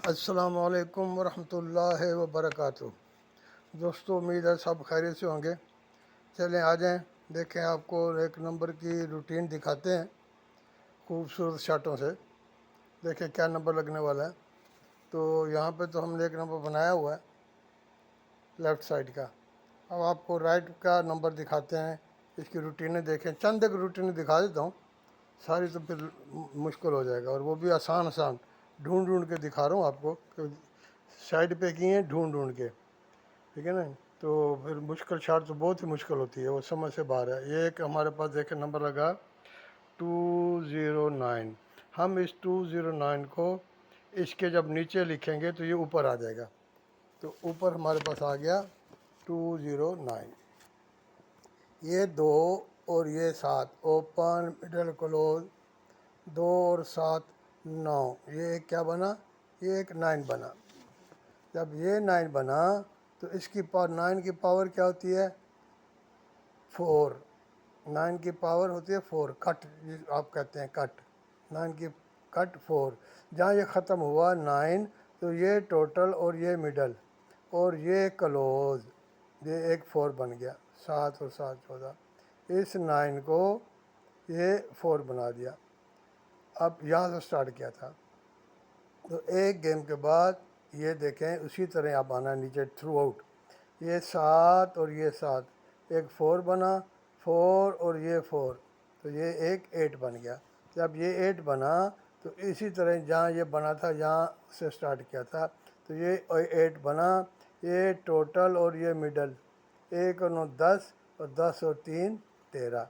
अस्सलाम वालेकुम वरहमतुल्लाहि वबरकातुहू। दोस्तों, उम्मीद है सब खैरियत से होंगे। चलें आ जाएं, देखें आपको एक नंबर की रूटीन दिखाते हैं खूबसूरत शाटों से। देखें क्या नंबर लगने वाला है। तो यहाँ पे तो हमने एक नंबर बनाया हुआ है लेफ़्ट साइड का। अब आपको राइट का नंबर दिखाते हैं। इसकी रूटीनें देखें, चंद एक रूटीनें दिखा देता हूँ, सारी तो फिर मुश्किल हो जाएगा, और वो भी आसान आसान ढूंढ ढूंढ के दिखा रहा हूँ आपको कि साइड पे किए हैं ढूंढ ढूंढ के, ठीक है ना। तो फिर मुश्किल शाट तो बहुत ही मुश्किल होती है, वो समझ से बाहर है। ये एक हमारे पास देखें नंबर लगा 209। हम इस 209 को इसके जब नीचे लिखेंगे तो ये ऊपर आ जाएगा। तो ऊपर हमारे पास आ गया 209। ये 2 और ये 7, ओपन मिडल क्लोज, 2 और 7 9, ये एक क्या बना, ये एक 9 बना। जब ये 9 बना तो इसकी पावर 9 की पावर क्या होती है 4। 9 की पावर होती है 4, कट आप कहते हैं कट, 9 की कट 4। जहाँ ये ख़त्म हुआ 9, तो ये टोटल और ये मिडल और ये क्लोज, ये एक 4 बन गया। 7 और 7 14, इस 9 को ये 4 बना दिया। अब यहाँ से स्टार्ट किया था, तो एक गेम के बाद ये देखें उसी तरह आप आना नीचे थ्रू आउट। ये 7 और ये 7, एक 4 बना, 4 और ये 4, तो ये एक 8 बन गया। जब ये 8 बना तो इसी तरह जहाँ ये बना था यहाँ से स्टार्ट किया था, तो ये 8 बना। ये टोटल और ये मिडल, 1 और 9 10, और 10 और 3 13।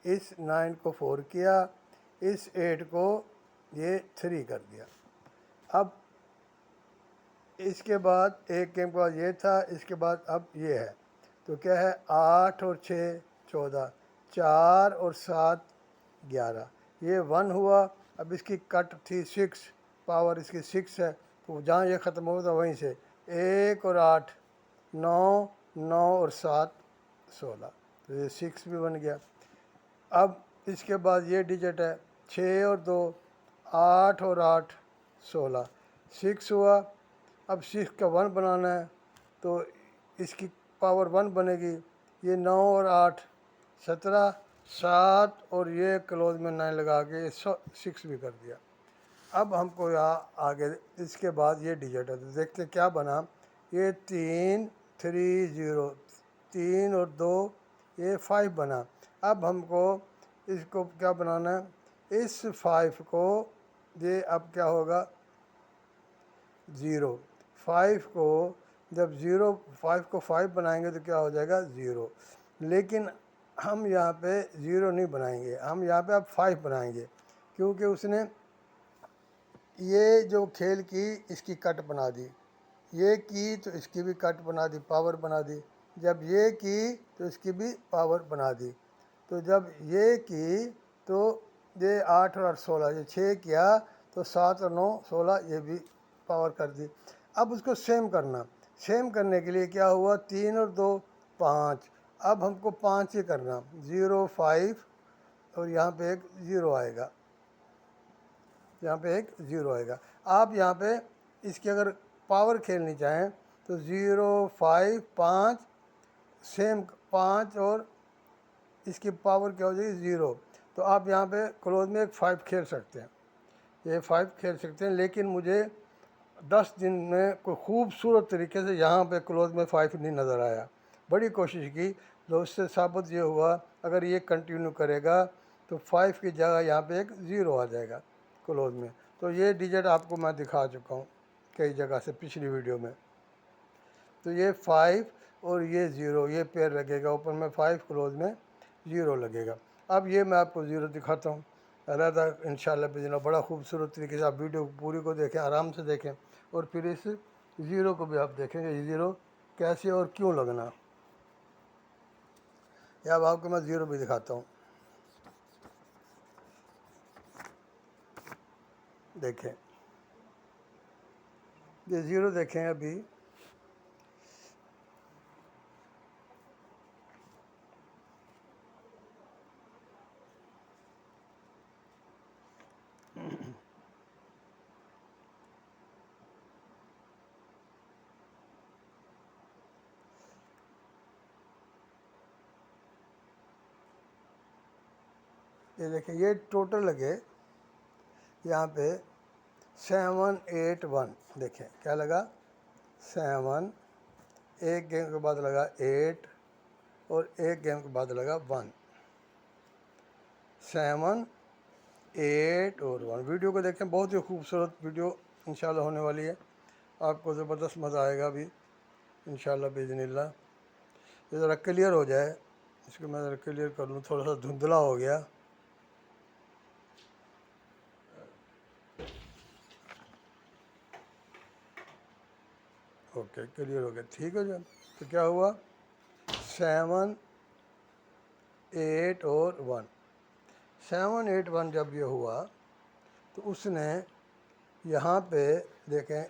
इस 9 को 4 किया, इस 8 को ये 3 कर दिया। अब इसके बाद एक गेम के बाद ये था, इसके बाद अब ये है। तो क्या है 8 और 6 14, 4 और 7 11, ये 1 हुआ। अब इसकी कट थी 6, पावर इसकी 6 है, तो जहाँ ये ख़त्म हुआ था वहीं से 1 और 8 9, 9 और 7 16, तो ये 6 भी बन गया। अब इसके बाद ये डिजिट है 6 और 2, 8 और 8 16, 6 हुआ। अब 6 का 1 बनाना है, तो इसकी पावर 1 बनेगी। ये 9 और 8 17, 7 और ये क्लोज में 9 लगा के 6 भी कर दिया। अब हमको यहाँ आगे इसके बाद ये डिजिट है, तो देखते क्या बना। ये 3 3 0, 3 और 2 ये 5 बना। अब हमको इसको क्या बनाना है, इस 5 को ये अब क्या होगा 0। 5 को जब 0 5 को 5 बनाएंगे तो क्या हो जाएगा 0। लेकिन हम यहाँ पे 0 नहीं बनाएंगे, हम यहाँ पे अब 5 बनाएंगे, क्योंकि उसने ये जो खेल की इसकी कट बना दी, ये की तो इसकी भी कट बना दी, पावर बना दी। जब ये की तो इसकी भी पावर बना दी। तो जब ये की तो ये 8 और 8 16, ये 6 किया तो 7 और 9 16, ये भी पावर कर दी। अब उसको सेम करना, सेम करने के लिए क्या हुआ 3 और 2 5। अब हमको 5 ही करना, 0 5, और यहाँ पे एक 0 आएगा, यहाँ पे एक 0 आएगा। आप यहाँ पे इसकी अगर पावर खेलनी चाहें तो 0 5 5 सेम 5, और इसकी पावर क्या हो जाएगी 0। तो आप यहाँ पे क्लोज में एक 5 खेल सकते हैं, ये 5 खेल सकते हैं। लेकिन मुझे 10 दिन में कोई खूबसूरत तरीके से यहाँ पे क्लोज में 5 नहीं नज़र आया। बड़ी कोशिश की, तो उससे साबित ये हुआ अगर ये कंटिन्यू करेगा तो 5 की जगह यहाँ पे एक 0 आ जाएगा क्लोज में। तो ये डिजिट आपको मैं दिखा चुका हूँ कई जगह से पिछली वीडियो में। तो ये 5 और ये 0, ये पेयर लगेगा, ऊपर में 5 क्लोज में 0 लगेगा। अब ये मैं आपको 0 दिखाता हूँ अलहदा इंशाल्लाह बिज़नेस। बड़ा खूबसूरत तरीके से आप वीडियो पूरी को देखें, आराम से देखें, और फिर इस 0 को भी आप देखेंगे ये 0 कैसे और क्यों लगना। या अब आपको मैं 0 भी दिखाता हूँ, देखें ये 0 देखें अभी। ये देखें, ये टोटल लगे यहाँ पे 781। देखें क्या लगा, 7, एक गेम के बाद लगा 8 और एक गेम के बाद लगा 1, 7, 8 और 1। वीडियो को देखें, बहुत ही खूबसूरत वीडियो इंशाल्लाह होने वाली है, आपको ज़बरदस्त मज़ा आएगा अभी इंशाल्लाह बिज़निल्लाह। ये ज़रा क्लियर हो जाए, इसको मैं ज़रा क्लियर कर लूँ, थोड़ा सा धुंधला हो गया। ओके, क्लियर हो गया, ठीक हो जाए। तो क्या हुआ, 7, 8 और 1, 7, 8, 1 जब ये हुआ तो उसने यहाँ पे देखें,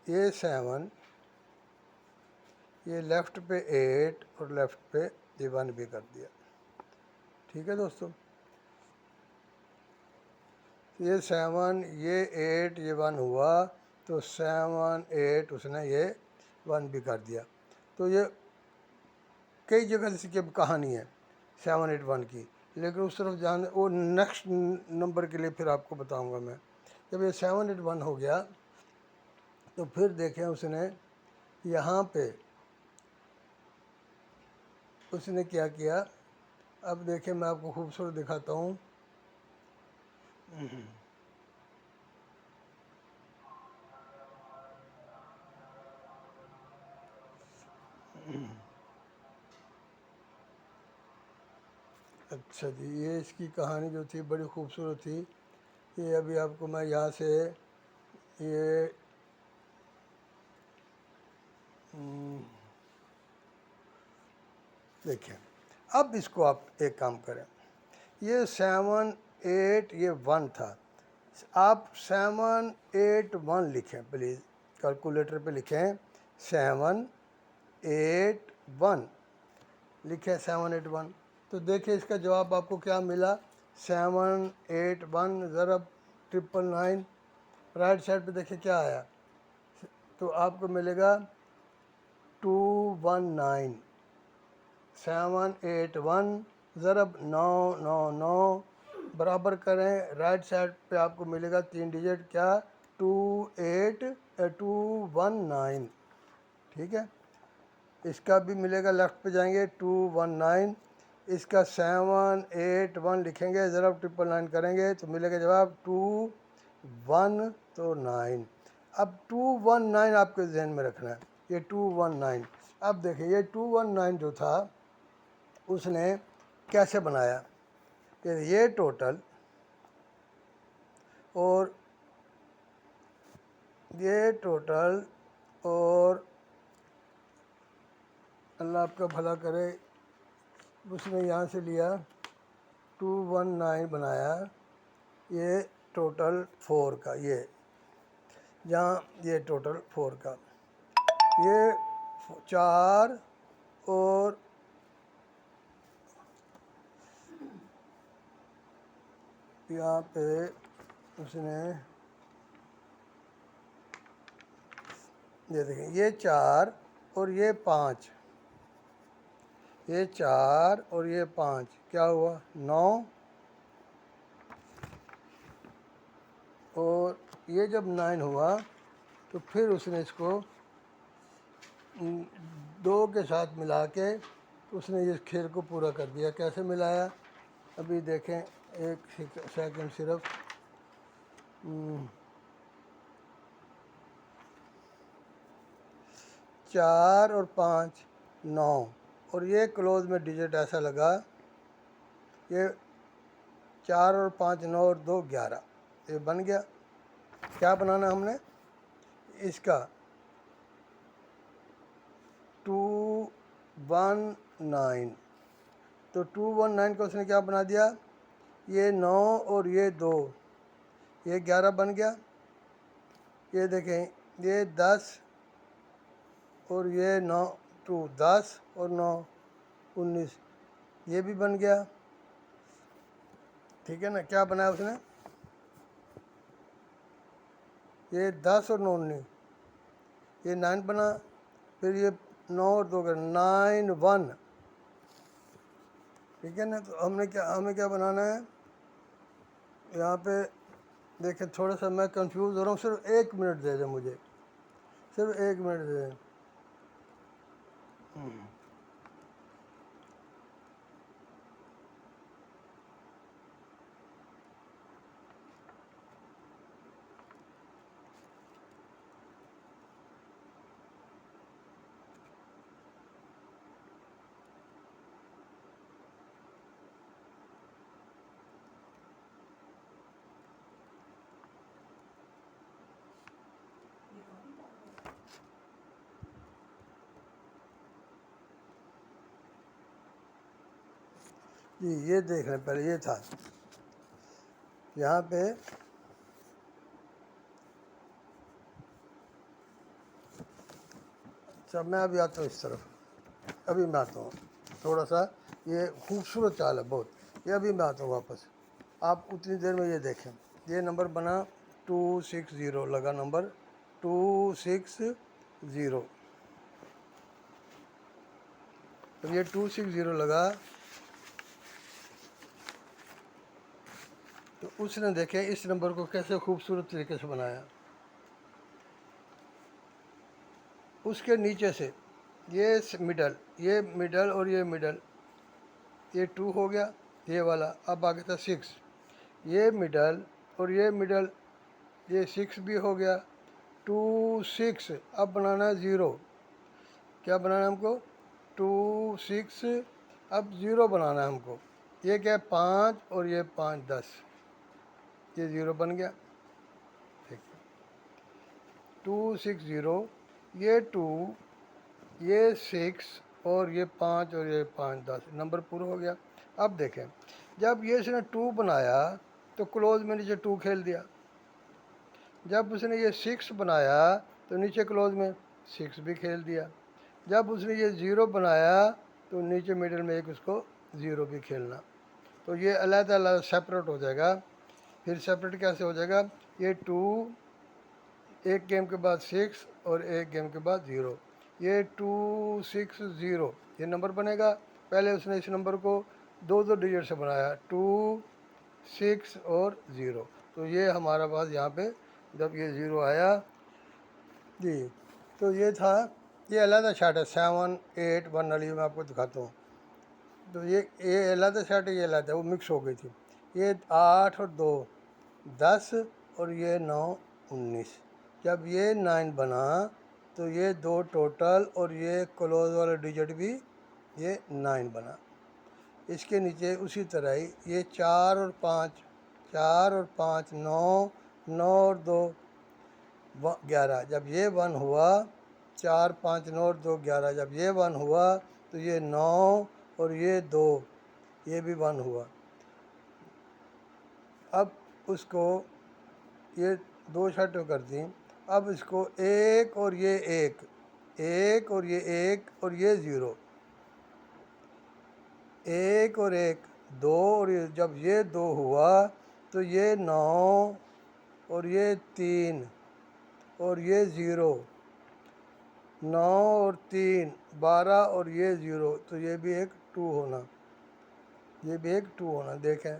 ये 7, ये लेफ़्ट पे 8 और लेफ़्ट पे ये 1 भी कर दिया। ठीक है दोस्तों, ये 7, ये 8, ये 1 हुआ तो 7, 8 उसने ये 1 भी कर दिया। तो ये कई जगह से इसकी कहानी है 7, 8, 1 की, लेकिन उस तरफ जाने वो नेक्स्ट नंबर के लिए फिर आपको बताऊंगा मैं। जब ये 7, 8, 1 हो गया तो फिर देखें उसने यहाँ पे उसने क्या किया। अब देखें, मैं आपको खूबसूरत दिखाता हूँ। अच्छा जी, ये इसकी कहानी जो थी बड़ी खूबसूरत थी। ये अभी आपको मैं यहाँ से ये देखिए, अब इसको आप एक काम करें, ये 7, 8, ये 1 था। आप 7, 8, 1 लिखें प्लीज़, कैलकुलेटर पे लिखें 7, 8, 1 लिखें, 7, 8, 1। तो देखिए इसका जवाब आपको क्या मिला, 7, 8, 1 ज़रब 999। राइट साइड पे देखिए क्या आया, तो आपको मिलेगा 219। 7, 8, 1 ज़रब 999 बराबर करें, राइट साइड पे आपको मिलेगा 3 डिजिट, क्या, 219। ठीक है, इसका भी मिलेगा, लेफ़्ट पे जाएंगे 219, इसका 7, 8, 1 लिखेंगे, ज़रब 999 करेंगे तो मिलेगा जवाब 219। तो 9, अब 219 आपके जहन में रखना है, ये 219। अब देखिए ये 219 जो था उसने कैसे बनाया, ये टोटल और ये टोटल और अल्लाह आपका भला करे, उसने यहाँ से लिया 219 बनाया, ये टोटल 4 का, ये जहाँ ये टोटल 4 का, ये 4 और यहाँ पे उसने ये देखें, ये 4 और ये 5, ये 4 और ये 5 क्या हुआ 9, और ये जब 9 हुआ तो फिर उसने इसको 2 के साथ मिला के उसने इस खेल को पूरा कर दिया। कैसे मिलाया, अभी देखें, एक सेकंड सिर्फ। 4 और 5 9, और ये क्लोज में डिजिट ऐसा लगा, ये 4 और 5 9 और 2 11, ये बन गया। क्या बनाना हमने, इसका 219, तो 219 को उसने क्या बना दिया, ये 9 और ये 2, ये 11 बन गया। ये देखें, ये 10 और ये 9, 10 और 9 19, ये भी बन गया। ठीक है ना, क्या बनाया उसने, ये 10 और 9 19, ये 9 बना, फिर ये 9 और 2 का 9 1। ठीक है ना, तो हमें क्या बनाना है, यहाँ पे देखें, थोड़ा सा मैं कंफ्यूज हो रहा हूँ, सिर्फ 1 मिनट दे दें मुझे, सिर्फ 1 मिनट दे दें। जी ये देख रहे हैं, पहले ये था यहाँ पे, अच्छा मैं अभी आता हूँ इस तरफ, अभी मैं आता हूँ, थोड़ा सा ये खूबसूरत चाल है बहुत, ये अभी मैं आता हूँ वापस। आप उतनी देर में ये देखें, ये नंबर बना 260 लगा, नंबर 260। तो ये 260 लगा, तो उसने देखे इस नंबर को कैसे खूबसूरत तरीके से बनाया। उसके नीचे से ये मिडल, ये मिडल और ये मिडल, ये 2 हो गया ये वाला, अब आगे था 6, ये मिडल और ये मिडल, ये 6 भी हो गया, 2 6। अब बनाना है 0, क्या बनाना है हमको, 2 6, अब 0 बनाना है हमको। ये क्या है 5 और ये 5 10, ये 0 बन गया, ठीक है। 260, ये 2, ये 6 और ये 5 और ये 5 10, नंबर पूरा हो गया। अब देखें, जब ये इसने 2 बनाया तो क्लोज में नीचे 2 खेल दिया, जब उसने ये 6 बनाया तो नीचे क्लोज में 6 भी खेल दिया, जब उसने ये 0 बनाया तो नीचे मिडिल में एक उसको 0 भी खेलना, तो ये अलग अलग सेपरेट हो जाएगा। फिर सेपरेट कैसे हो जाएगा, ये 2 एक गेम के बाद 6 और एक गेम के बाद 0, ये 260 ये नंबर बनेगा। पहले उसने इस नंबर को 2 डिजिट से बनाया, 2 6 और 0, तो ये हमारा पास यहाँ पे जब ये 0 आया जी, तो ये था, ये अलग शार्ट है 7 8 1 वाली मैं आपको दिखाता हूँ। तो ये अलग शार्ट है, ये अलग है, वो मिक्स हो गई थी। ये 8 और 2 10 और ये 9 19, जब ये 9 बना तो ये 2 टोटल और ये क्लोज वाला डिजिट भी ये 9 बना। इसके नीचे उसी तरह ही ये 4 और 5, 4 और 5 9, 9 और 2 11, जब ये 1 हुआ, 4 5 9 और 2 11, जब ये 1 हुआ तो ये 9 और ये 2, ये भी 1 हुआ। अब उसको ये 2 शर्टें कर दी, अब इसको 1 और ये 1, 1 और ये 1 और ये 0, 1 और 1 2 और ये, जब ये 2 हुआ तो ये 9 और ये 3 और ये 0, 9 और 3 12 और ये 0, तो ये भी एक 2 होना, ये भी एक 2 होना, देखें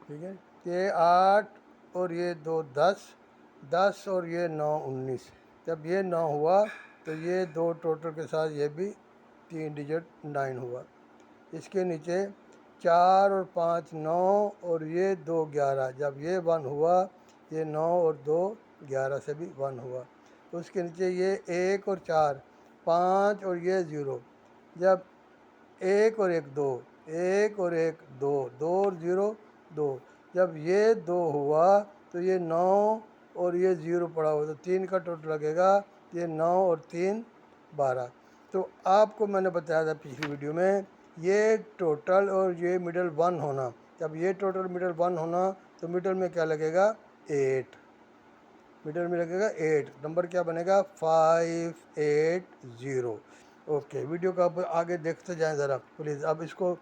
ठीक है। ये 8 और ये 2 10, 10 और ये 9 19, जब ये 9 हुआ तो ये 2 टोटल के साथ ये भी 3 डिजिट 9 हुआ। इसके नीचे 4 और 5 9 और ये 2 11, जब ये 1 हुआ, ये 9 और 2 11 से भी 1 हुआ। उसके नीचे ये 1 और 4 5 और ये 0, जब 1 और 1 2, 1 और 1 2, 2 और 0 2, जब ये 2 हुआ तो ये 9 और ये 0 पड़ा हुआ, तो 3 का टोटल लगेगा, ये 9 और 3 12। तो आपको मैंने बताया था पिछली वीडियो में, ये टोटल और ये मिडल 1 होना, जब ये टोटल मिडल 1 होना तो मिडल में क्या लगेगा 8, मिडल में लगेगा 8, नंबर क्या बनेगा 580। ओके, वीडियो को आप आगे देखते जाएं ज़रा प्लीज़। अब इसको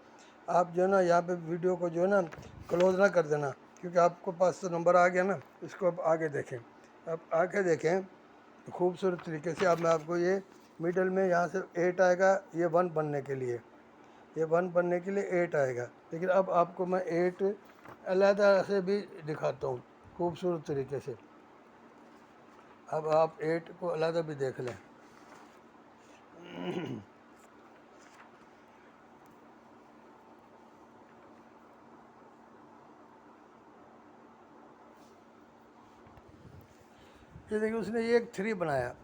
आप जो है ना यहाँ पे वीडियो को जो है ना क्लोज ना कर देना, क्योंकि आपको पास तो नंबर आ गया ना। इसको आप आगे देखें, अब आगे देखें खूबसूरत तरीके से। अब मैं आपको ये मिडल में यहाँ से 8 आएगा, ये 1 बनने के लिए, ये 1 बनने के लिए 8 आएगा, लेकिन अब आपको मैं 8 अलहदा से भी दिखाता हूँ खूबसूरत तरीके से। अब आप 8 को अलहदा भी देख लें। ये देखिए उसने ये एक 3 बनाया,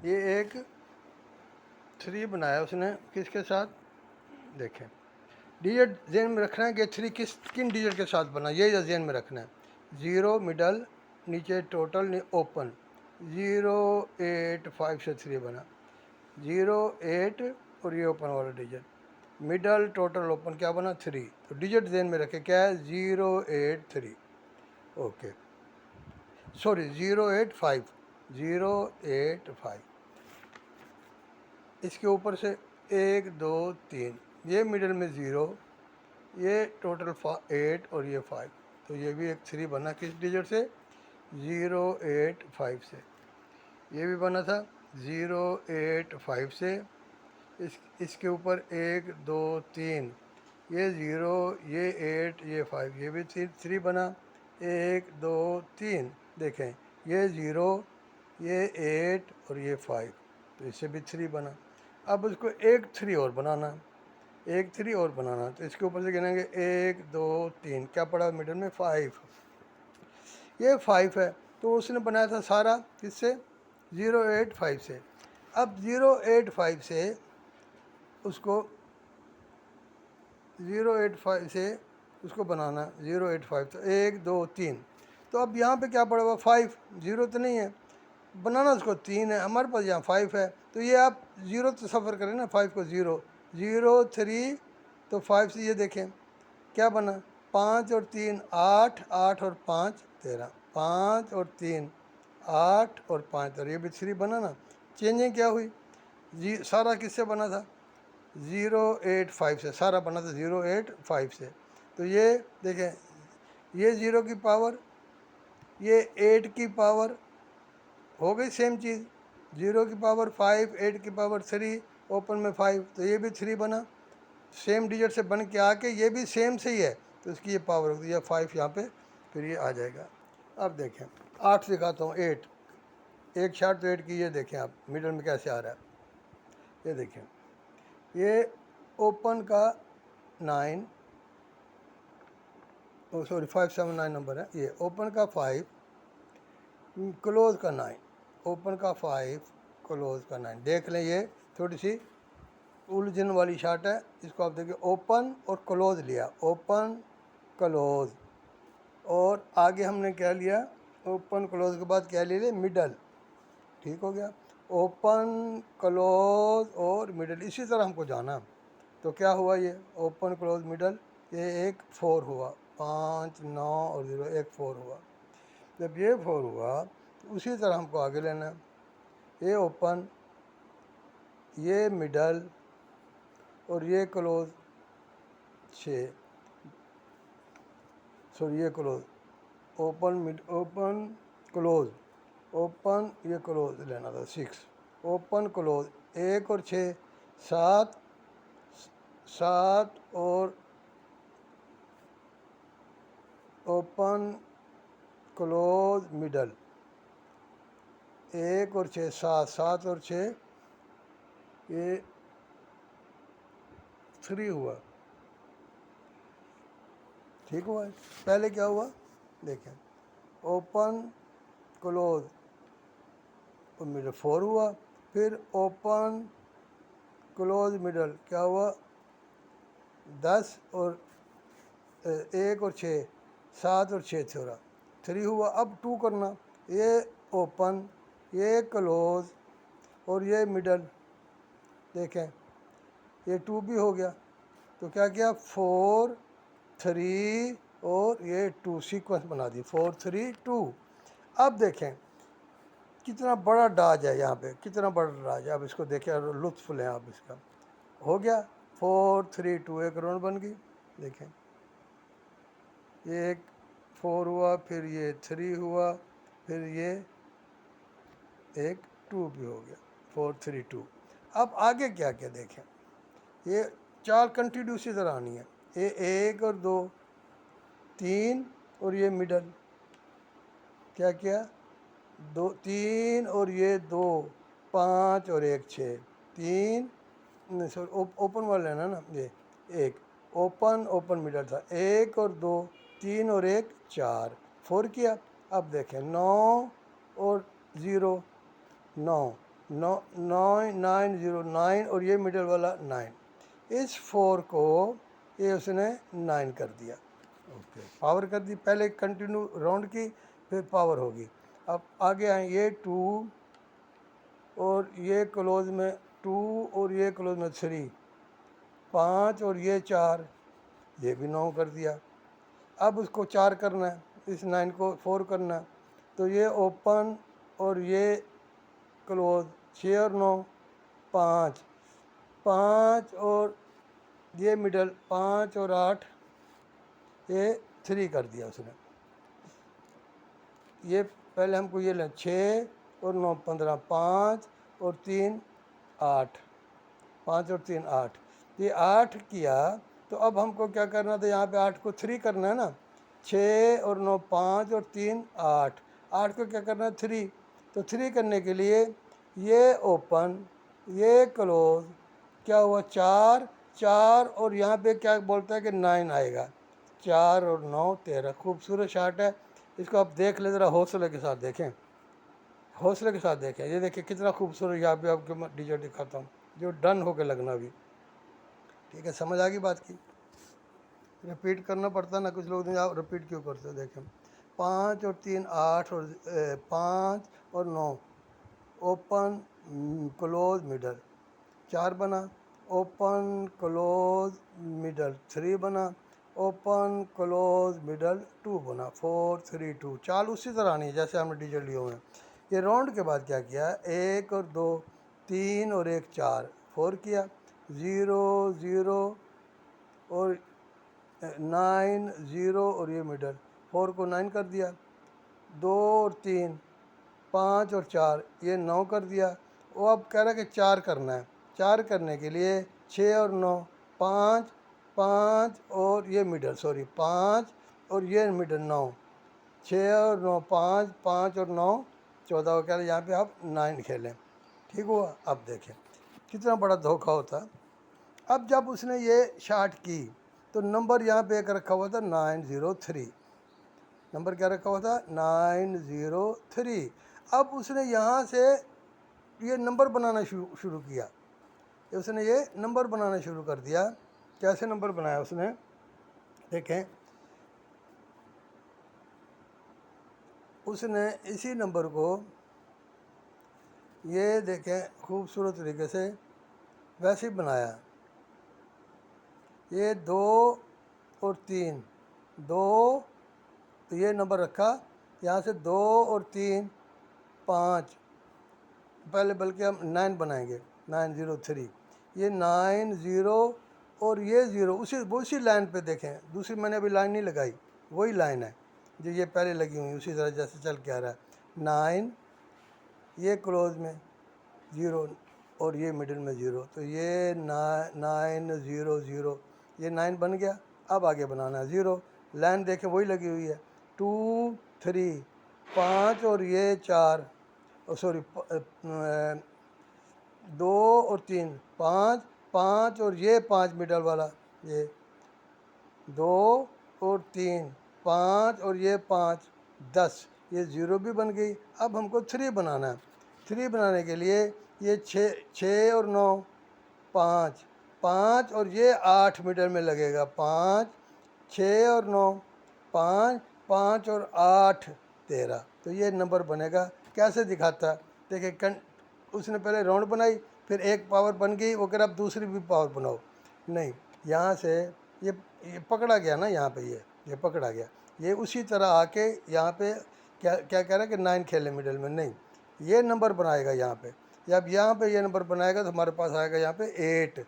ये एक 3 बनाया उसने किसके साथ, देखें डिजिट जेन में रखना है कि 3 किन डिजिट के साथ बना, ये जेन में रखना है। 0 मिडल, नीचे टोटल ओपन, 0 8 5 से 3 बना, 0 8 और ये ओपन वाला डिजिट, मिडल टोटल ओपन क्या बना 3। तो डिजिट जेन में रखे क्या है 0 8 3, ओके सॉरी 0 8 5, 0 8 5। इसके ऊपर से 1 2 3, ये मिडल में 0, ये टोटल 8 और ये 5, तो ये भी एक 3 बना किस डिजिट से 0 8 5 से। ये भी बना था 0 8 5 से। इसके ऊपर 1 2 3, ये 0, ये 8, ये 5, ये भी 3 बना, 1 2 3, देखें ये 0, ये 8 और ये 5, तो इससे भी 3 बना। अब उसको एक 3 और बनाना, एक 3 और बनाना, तो इसके ऊपर से गिनेंगे 1 2 3, क्या पड़ा मिडल में 5, ये 5 है। तो उसने बनाया था सारा किससे 0 8 5 से। अब 0 8 5 से उसको 0 8 5 से उसको बनाना 0 8 5, तो 1 2 3, तो अब यहाँ पे क्या पड़ा हुआ 5, 0 तो नहीं है, बनाना उसको 3 है, हमारे पास यहाँ 5 है, तो ये आप 0 तो सफ़र करें ना, 5 को 0 0 3, तो 5 से ये देखें क्या बना 5 और 3 8, 8 और 5 13, 5 और 3 8 और 5, और ये भी 3 बना ना। चेंजिंग क्या हुई जी, सारा किससे बना था 0 8 5 से, सारा बना था 0 8 5 से। तो ये देखें ये 0 की पावर, ये 8 की पावर, हो गई सेम चीज़, 0 की पावर 5, 8 की पावर 3, ओपन में 5, तो ये भी 3 बना, सेम डिजिट से बन के आके ये भी सेम से ही है, तो इसकी ये पावर होगी, ये 5 यहाँ पे फिर ये आ जाएगा। अब देखें 8 दिखाता हूँ, 8 एक शॉट तो 8 की, ये देखें आप मिडल में कैसे आ रहा है, ये देखें ये ओपन का 9, ओ सॉरी 5 7 9 नंबर है, ये ओपन का 5, क्लोज का 9, ओपन का 5 क्लोज का 9, देख लें ये थोड़ी सी उलझन वाली शार्ट है, इसको आप देखिए ओपन और क्लोज लिया, ओपन क्लोज, और आगे हमने क्या लिया ओपन क्लोज के बाद क्या ले लिया मिडल, ठीक हो गया, ओपन क्लोज और मिडल, इसी तरह हमको जाना। तो क्या हुआ ये ओपन क्लोज मिडल, ये एक 4 हुआ, 5 9 और 0 एक 4 हुआ। जब ये 4 हुआ तो उसी तरह हमको आगे लेना, ये ओपन, ये मिडल और ये क्लोज 6, सॉरी ये close, open mid open close, open ये क्लोज लेना था 6, ओपन क्लोज 1 और 6 7, 7 और ओपन क्लोज मिडल, 1 और 6 7, 7 और 6 ये 3 हुआ, ठीक हुआ है। पहले क्या हुआ देखें ओपन क्लोज और मिडल 4 हुआ, फिर ओपन क्लोज मिडल क्या हुआ 10 और 1 और 6 7 और 6 छोड़ा 3 हुआ। अब 2 करना, ये ओपन, ये क्लोज और ये मिडल, देखें ये 2 भी हो गया, तो क्या किया 4 3 और ये 2 सीक्वेंस बना दी 4 3 2। अब देखें कितना बड़ा डाज है यहाँ पे, कितना बड़ा डाज है, अब इसको देखें और लुत्फ लें आप इसका, हो गया 4 3 2, एक राउंड बन गई, देखें ये एक 4 हुआ, फिर ये 3 हुआ, फिर ये एक 2 भी हो गया 4 3 2। अब आगे क्या क्या देखें, ये चाल कंटिन्यू इसी तरह आनी है, ये 1 और 2, 3 और ये मिडल, क्या किया, 2 3 और ये 2 5 और 1 6, 3 सॉरी ओपन वाला लेना ना, ये 1 ओपन ओपन मिडल था, 1 और 2 3 और 1 4, 4 किया। अब देखें 9 और 0 9 9 9 9 0 9 और ये मिडल वाला 9, इस 4 को ये उसने 9 कर दिया। ओके, पावर कर दी, पहले कंटिन्यू राउंड की फिर पावर होगी। अब आगे आए, ये 2 और ये क्लोज में 2 और ये क्लोज में 3 5 और ये 4, ये भी 9 कर दिया। अब उसको 4 करना है, इस 9 को 4 करना है, तो ये ओपन और ये क्लोज 6 और 9 5 5 और ये मिडल 5 और 8, ये 3 कर दिया उसने। ये पहले हमको ये लें 6 और 9 15 5 और 3 8, 5 और 3 8, ये 8 किया। तो अब हमको क्या करना था, यहाँ पे 8 को 3 करना है ना, 6 और 9 5 और 3 8, 8 को क्या करना है 3, तो 3 करने के लिए ये ओपन ये क्लोज क्या हुआ 4 4 और यहाँ पे क्या बोलता है कि 9 आएगा, 4 और 9 13। खूबसूरत शार्ट है, इसको आप देख ले, ज़रा हौसले के साथ देखें, हौसले के साथ देखें। ये देखिए कितना खूबसूरत, यहाँ पे आपको मैं डिजिट दिखाता हूँ, जो डन होकर लगना भी। ठीक है, समझ आ गई बात की, रिपीट करना पड़ता ना, कुछ लोग आप रिपीट क्यों करते हो। देखें 5 और 3 8 और 5 और 9 ओपन क्लोज मिडल 4 बना, ओपन क्लोज मिडल 3 बना, ओपन क्लोज मिडल 2 बना, 4 3 2। चाल उसी तरह आनी है जैसे हमने डिजिट लिए हुए हैं। ये राउंड के बाद क्या किया, 1 और 2 3 और 1 4, 4 किया, 0 0 और 9 0 और ये मिडल 4 को 9 कर दिया, 2 और 3 5 और 4, ये 9 कर दिया। वो अब कह रहा है कि 4 करना है, 4 करने के लिए 6 और 9 5 5 और ये मिडल, सॉरी 5 और ये मिडल 9, 6 और 9 5 5 और 9 14 को कह रहे यहाँ पे आप 9 खेलें। ठीक हुआ। अब देखें कितना बड़ा धोखा होता। अब जब उसने ये शॉट की तो नंबर यहाँ पे एक रखा हुआ था 903, नंबर क्या रखा हुआ था 903। अब उसने यहाँ से ये नंबर बनाना शुरू किया, उसने ये नंबर बनाना शुरू कर दिया। कैसे नंबर बनाया उसने, देखें उसने इसी नंबर को ये देखें खूबसूरत तरीके से वैसे ही बनाया। ये 2 और 3 2, तो ये नंबर रखा, यहाँ से 2 और 3 5, पहले बल्कि हम 9 बनाएंगे 903, ये 9 0 और ये 0 उसी लाइन पे देखें, दूसरी मैंने अभी लाइन नहीं लगाई, वही लाइन है जो ये पहले लगी हुई, उसी तरह जैसे चल के आ रहा है। 9 ये क्लोज में 0 और ये मिडिल में 0, तो ये 9 0 0, ये 9 बन गया। अब आगे बनाना है 0, लाइन देखें वही लगी हुई है, 2 3 5 और ये 4, सॉरी 2 और 3 5 5 और ये 5 मिडल वाला, ये 2 और 3 5 और ये 5 10, ये 0 भी बन गई। अब हमको 3 बनाना है, 3 बनाने के लिए ये 6 और 9 5 5 और ये 8 मिडल में लगेगा, 5 6 और 9 5 5 और 8 13, तो ये नंबर बनेगा। कैसे दिखाता है, देखिए उसने पहले राउंड बनाई, फिर एक पावर बन गई, वो कह रहा अब दूसरी भी पावर बनाओ, नहीं यहाँ से ये पकड़ा गया ना, यहाँ पे ये पकड़ा गया, ये उसी तरह आके यहाँ पे क्या क्या कह रहा है कि 9 खेले मिडल में, नहीं ये नंबर बनाएगा यहाँ पे, जब यहाँ पे ये नंबर बनाएगा तो हमारे पास आएगा यहाँ पे 8,